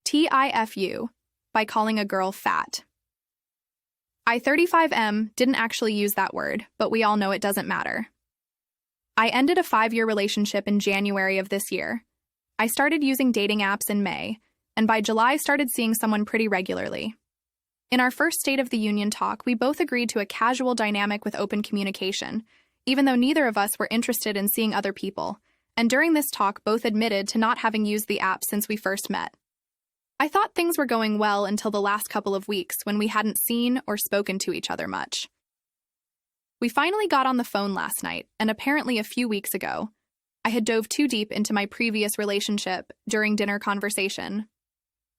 TIFU by calling a girl fat. I-35M didn't actually use that word, but we all know it doesn't matter. I ended a 5-year relationship in January of this year. I started using dating apps in May, and by July started seeing someone pretty regularly. In our first State of the Union talk, we both agreed to a casual dynamic with open communication, even though neither of us were interested in seeing other people, and during this talk both admitted to not having used the app since we first met. I thought things were going well until the last couple of weeks when we hadn't seen or spoken to each other much. We finally got on the phone last night, and apparently a few weeks ago, I had dove too deep into my previous relationship during dinner conversation.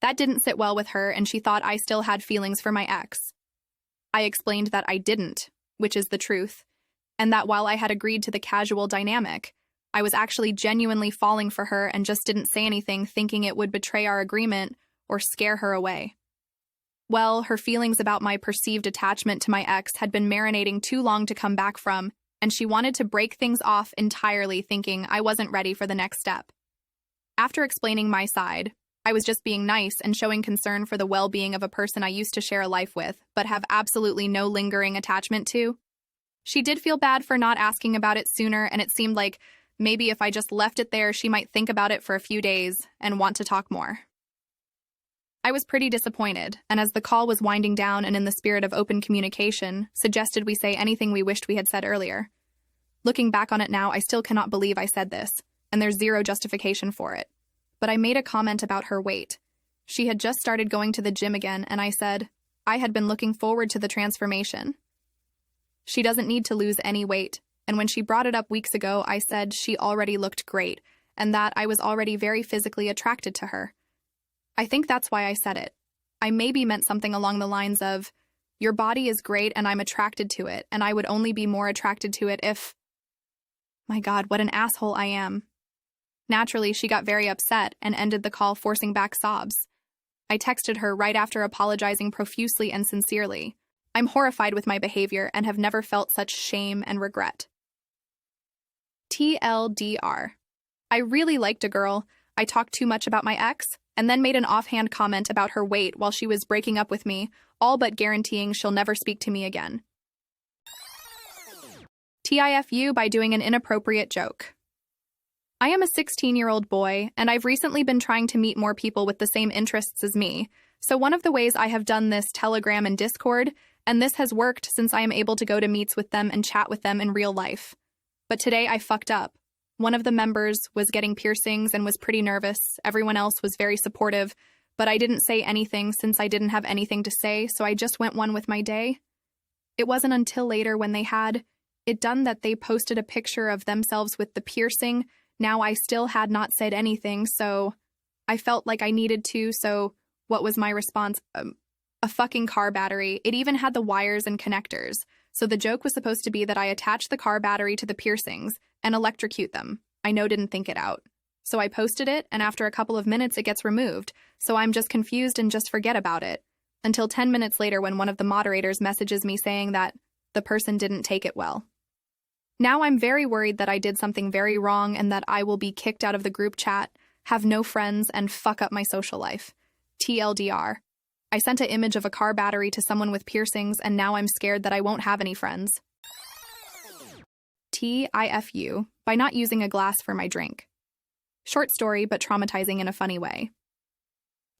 That didn't sit well with her, and she thought I still had feelings for my ex. I explained that I didn't, which is the truth, and that while I had agreed to the casual dynamic, I was actually genuinely falling for her and just didn't say anything thinking it would betray our agreement or scare her away. Well, her feelings about my perceived attachment to my ex had been marinating too long to come back from, and she wanted to break things off entirely, thinking I wasn't ready for the next step. After explaining my side, I was just being nice and showing concern for the well-being of a person I used to share a life with, but have absolutely no lingering attachment to. She did feel bad for not asking about it sooner, and it seemed like maybe if I just left it there, she might think about it for a few days and want to talk more. I was pretty disappointed, and as the call was winding down and in the spirit of open communication, suggested we say anything we wished we had said earlier. Looking back on it now, I still cannot believe I said this, and there's zero justification for it. But I made a comment about her weight. She had just started going to the gym again, and I said, I had been looking forward to the transformation. She doesn't need to lose any weight, and when she brought it up weeks ago, I said she already looked great, and that I was already very physically attracted to her. I think that's why I said it. I maybe meant something along the lines of, your body is great and I'm attracted to it, and I would only be more attracted to it if... My God, what an asshole I am. Naturally, she got very upset and ended the call forcing back sobs. I texted her right after apologizing profusely and sincerely. I'm horrified with my behavior and have never felt such shame and regret. TLDR. I really liked a girl. I talked too much about my ex, and then made an offhand comment about her weight while she was breaking up with me, all but guaranteeing she'll never speak to me again. TIFU by doing an inappropriate joke. I am a 16-year-old boy, and I've recently been trying to meet more people with the same interests as me, so one of the ways I have done this Telegram and Discord, and this has worked since I am able to go to meets with them and chat with them in real life. But today I fucked up. One of the members was getting piercings and was pretty nervous. Everyone else was very supportive, but I didn't say anything since I didn't have anything to say, so I just went on with my day. It wasn't until later when they had it done that they posted a picture of themselves with the piercing. Now I still had not said anything, so I felt like I needed to, so what was my response? A fucking car battery. It even had the wires and connectors. So the joke was supposed to be that I attached the car battery to the piercings and electrocute them. I didn't think it out. So I posted it, and after a couple of minutes it gets removed, so I'm just confused and just forget about it. Until 10 minutes later when one of the moderators messages me saying that the person didn't take it well. Now I'm very worried that I did something very wrong and that I will be kicked out of the group chat, have no friends, and fuck up my social life. TLDR. I sent an image of a car battery to someone with piercings, and now I'm scared that I won't have any friends. TIFU by not using a glass for my drink. Short story, but traumatizing in a funny way.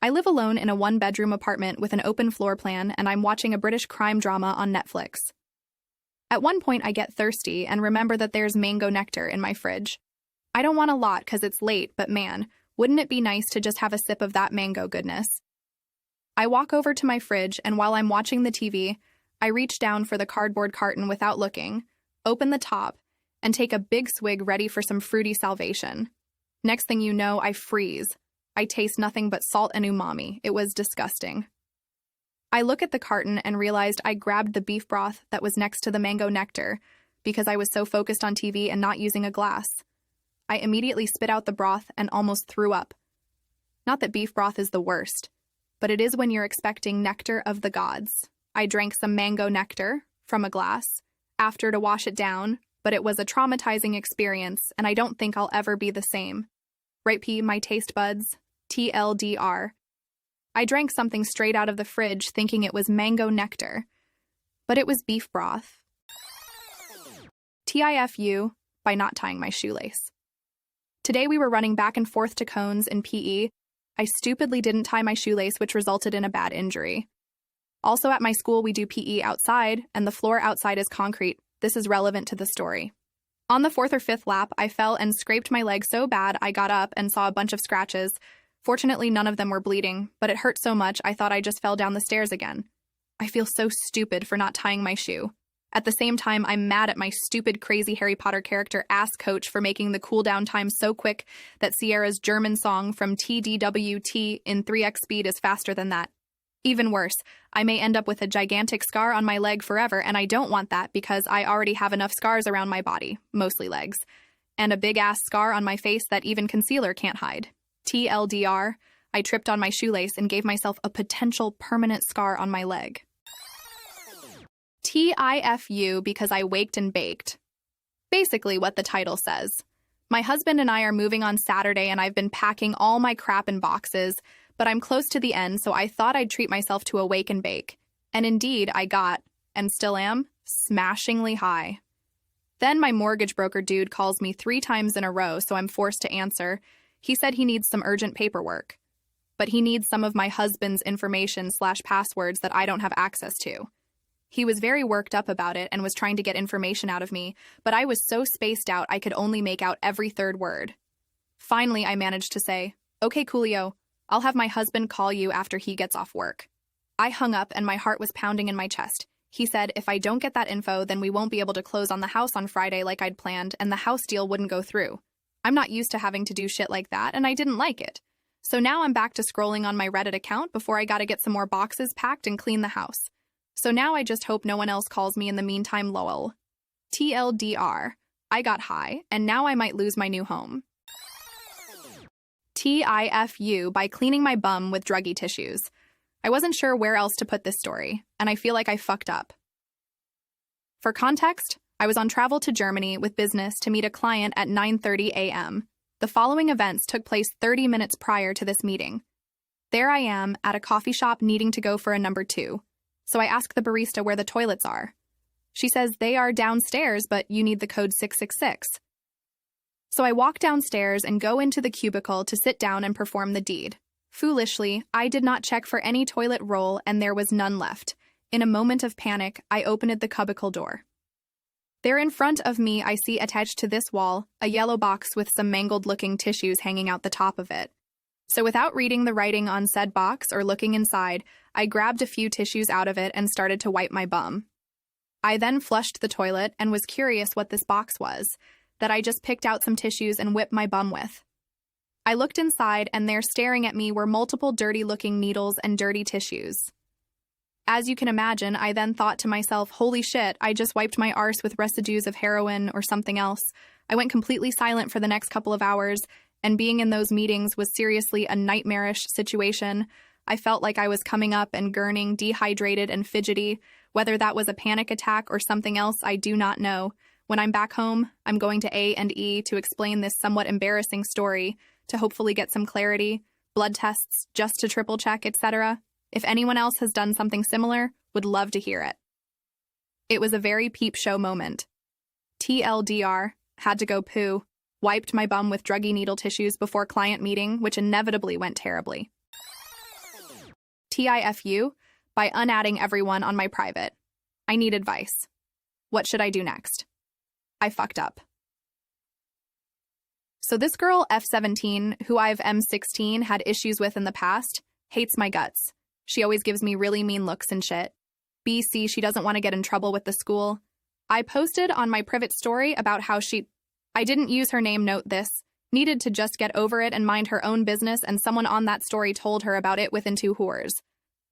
I live alone in a 1-bedroom apartment with an open floor plan, and I'm watching a British crime drama on Netflix. At one point, I get thirsty and remember that there's mango nectar in my fridge. I don't want a lot because it's late, but man, wouldn't it be nice to just have a sip of that mango goodness? I walk over to my fridge, and while I'm watching the TV, I reach down for the cardboard carton without looking, open the top, and take a big swig ready for some fruity salvation. Next thing you know, I freeze. I taste nothing but salt and umami. It was disgusting. I look at the carton and realized I grabbed the beef broth that was next to the mango nectar because I was so focused on TV and not using a glass. I immediately spit out the broth and almost threw up. Not that beef broth is the worst, but it is when you're expecting nectar of the gods. I drank some mango nectar from a glass after to wash it down, but it was a traumatizing experience, and I don't think I'll ever be the same. Right, P, my taste buds? TLDR. I drank something straight out of the fridge thinking it was mango nectar, but it was beef broth. TIFU by not tying my shoelace. Today we were running back and forth to cones in PE. I stupidly didn't tie my shoelace, which resulted in a bad injury. Also at my school, we do PE outside, and the floor outside is concrete. This is relevant to the story. On the 4th or 5th lap, I fell and scraped my leg so bad I got up and saw a bunch of scratches. Fortunately, none of them were bleeding, but it hurt so much I thought I just fell down the stairs again. I feel so stupid for not tying my shoe. At the same time, I'm mad at my stupid, crazy Harry Potter character ass coach for making the cooldown time so quick that Sierra's German song from TDWT in 3x speed is faster than that. Even worse, I may end up with a gigantic scar on my leg forever, and I don't want that because I already have enough scars around my body, mostly legs, and a big-ass scar on my face that even concealer can't hide. TLDR, I tripped on my shoelace and gave myself a potential permanent scar on my leg. TIFU because I waked and baked. Basically what the title says. My husband and I are moving on Saturday and I've been packing all my crap in boxes, but I'm close to the end, so I thought I'd treat myself to a wake and bake. And indeed, I got, and still am, smashingly high. Then my mortgage broker dude calls me 3 times in a row, so I'm forced to answer. He said he needs some urgent paperwork. But he needs some of my husband's information/passwords that I don't have access to. He was very worked up about it and was trying to get information out of me, but I was so spaced out I could only make out every third word. Finally, I managed to say, "Okay, Coolio, I'll have my husband call you after he gets off work." I hung up and my heart was pounding in my chest. He said if I don't get that info, then we won't be able to close on the house on Friday like I'd planned, and the house deal wouldn't go through. I'm not used to having to do shit like that, and I didn't like it. So now I'm back to scrolling on my Reddit account before I gotta get some more boxes packed and clean the house. So now I just hope no one else calls me in the meantime, lol. TLDR, I got high, and now I might lose my new home. TIFU by cleaning my bum with druggy tissues. I wasn't sure where else to put this story, and I feel like I fucked up. For context, I was on travel to Germany with business to meet a client at 9:30 a.m. The following events took place 30 minutes prior to this meeting. There I am at a coffee shop needing to go for a number 2. So I ask the barista where the toilets are. She says they are downstairs, but you need the code 666. So I walk downstairs and go into the cubicle to sit down and perform the deed. Foolishly, I did not check for any toilet roll and there was none left. In a moment of panic, I opened the cubicle door. There in front of me, I see attached to this wall a yellow box with some mangled-looking tissues hanging out the top of it. So without reading the writing on said box or looking inside, I grabbed a few tissues out of it and started to wipe my bum. I then flushed the toilet and was curious what this box was, that I just picked out some tissues and whipped my bum with. I looked inside and there staring at me were multiple dirty-looking needles and dirty tissues. As you can imagine, I then thought to myself, holy shit, I just wiped my arse with residues of heroin or something else. I went completely silent for the next couple of hours, and being in those meetings was seriously a nightmarish situation. I felt like I was coming up and gurning, dehydrated and fidgety. Whether that was a panic attack or something else, I do not know. When I'm back home, I'm going to A&E to explain this somewhat embarrassing story, to hopefully get some clarity, blood tests just to triple check, etc. If anyone else has done something similar, would love to hear it. It was a very peep show moment. TLDR, had to go poo, wiped my bum with druggy needle tissues before client meeting, which inevitably went terribly. TIFU, by unadding everyone on my private. I need advice. What should I do next? I fucked up. So this girl, F17, who I've M16 had issues with in the past, hates my guts. She always gives me really mean looks and shit. BC, she doesn't want to get in trouble with the school. I posted on my private story about how I didn't use her name, note this, needed to just get over it and mind her own business, and someone on that story told her about it within 2 hours.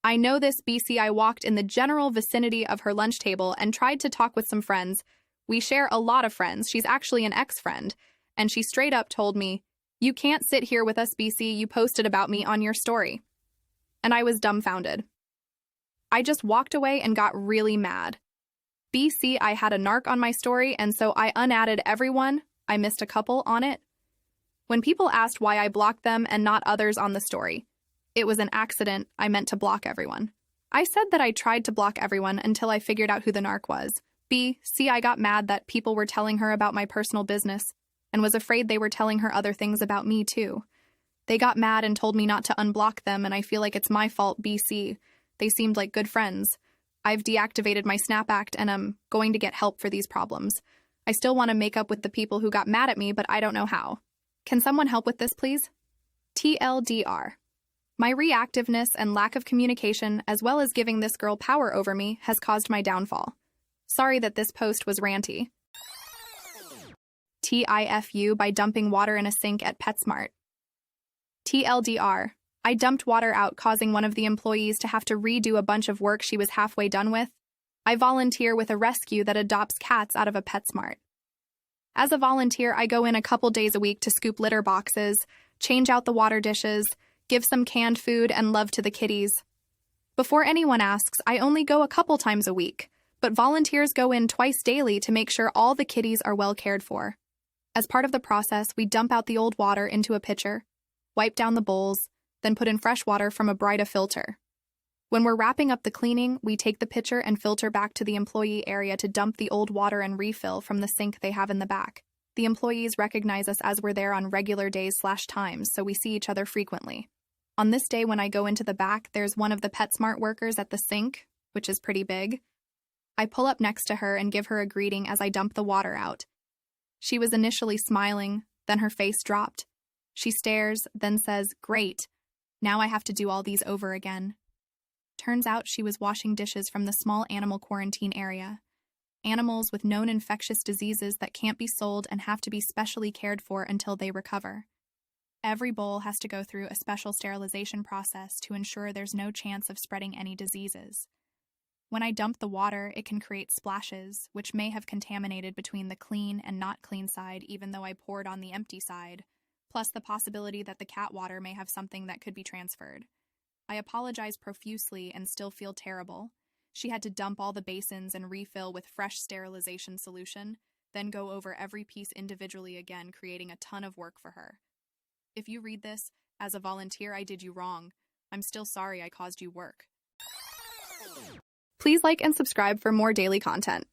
I know this BC. I walked in the general vicinity of her lunch table and tried to talk with some friends. We share a lot of friends. She's actually an ex-friend. And she straight up told me, "You can't sit here with us, BC. You posted about me on your story." And I was dumbfounded. I just walked away and got really mad. BC, I had a narc on my story, and so I unadded everyone. I missed a couple on it. When people asked why I blocked them and not others on the story, It was an accident. I meant to block everyone. I said that I tried to block everyone until I figured out who the narc was. B. C. I got mad that people were telling her about my personal business and was afraid they were telling her other things about me, too. They got mad and told me not to unblock them, and I feel like it's my fault, BC. They seemed like good friends. I've deactivated my Snap Act and I'm going to get help for these problems. I still want to make up with the people who got mad at me, but I don't know how. Can someone help with this, please? TLDR. My reactiveness and lack of communication, as well as giving this girl power over me, has caused my downfall. Sorry that this post was ranty. TIFU by dumping water in a sink at PetSmart. TLDR. I dumped water out, causing one of the employees to have to redo a bunch of work she was halfway done with. I volunteer with a rescue that adopts cats out of a PetSmart. As a volunteer, I go in a couple days a week to scoop litter boxes, change out the water dishes, give some canned food, and love to the kitties. Before anyone asks, I only go a couple times a week, but volunteers go in twice daily to make sure all the kitties are well cared for. As part of the process, we dump out the old water into a pitcher, wipe down the bowls, then put in fresh water from a Brita filter. When we're wrapping up the cleaning, we take the pitcher and filter back to the employee area to dump the old water and refill from the sink they have in the back. The employees recognize us as we're there on regular days/times, so we see each other frequently. On this day when I go into the back, there's one of the PetSmart workers at the sink, which is pretty big. I pull up next to her and give her a greeting as I dump the water out. She was initially smiling, then her face dropped. She stares, then says, "Great. Now I have to do all these over again." Turns out she was washing dishes from the small animal quarantine area. Animals with known infectious diseases that can't be sold and have to be specially cared for until they recover. Every bowl has to go through a special sterilization process to ensure there's no chance of spreading any diseases. When I dump the water, it can create splashes, which may have contaminated between the clean and not clean side even though I poured on the empty side, plus the possibility that the cat water may have something that could be transferred. I apologize profusely and still feel terrible. She had to dump all the basins and refill with fresh sterilization solution, then go over every piece individually again, creating a ton of work for her. If you read this, as a volunteer, I did you wrong. I'm still sorry I caused you work. Please like and subscribe for more daily content.